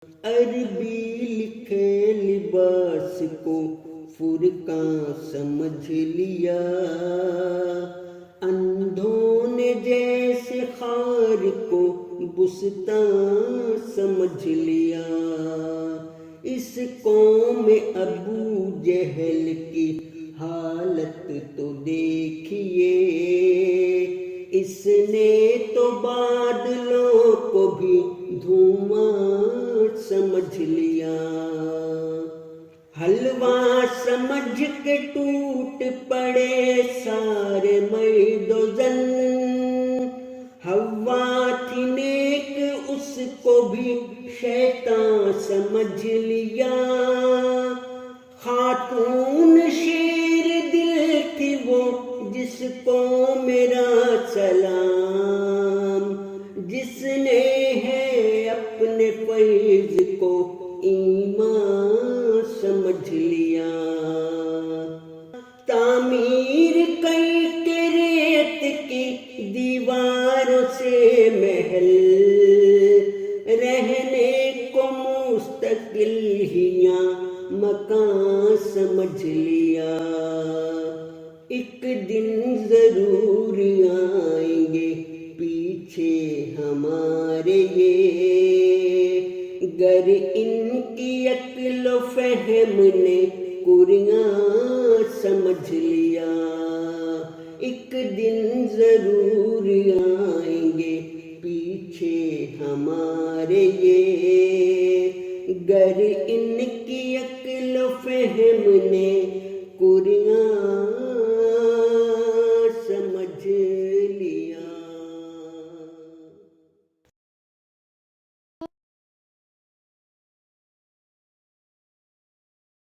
عربی لکھے لباس کو فرقاں سمجھ لیا، اندھوں نے جیسے خار کو بستاں سمجھ لیا۔ اس قوم ابو جہل کی حالت تو دیکھیے، اس نے تو بادلوں کو بھی دھواں سمجھ لیا۔ حلوہ سمجھ کے ٹوٹ پڑے سارے مرد و زن، حوا تھی نیک اس کو بھی شیطان سمجھ لیا۔ خاتون شیر دل تھی وہ جس کو میرا سلام، جس نے ہے اپنے فیض کو ایمان سمجھ لیا۔ تعمیر کئی کے ریت کی دیواروں سے محل، رہنے کو مستقل ہیاں مکان سمجھ لیا۔ ایک دن ضرور آئیں گے پیچھے ہمارے یہ، گر ان کی عقل و فہم نے قریاں سمجھ لیا۔ ایک دن ضرور آئیں گے پیچھے ہمارے یہ، گر ان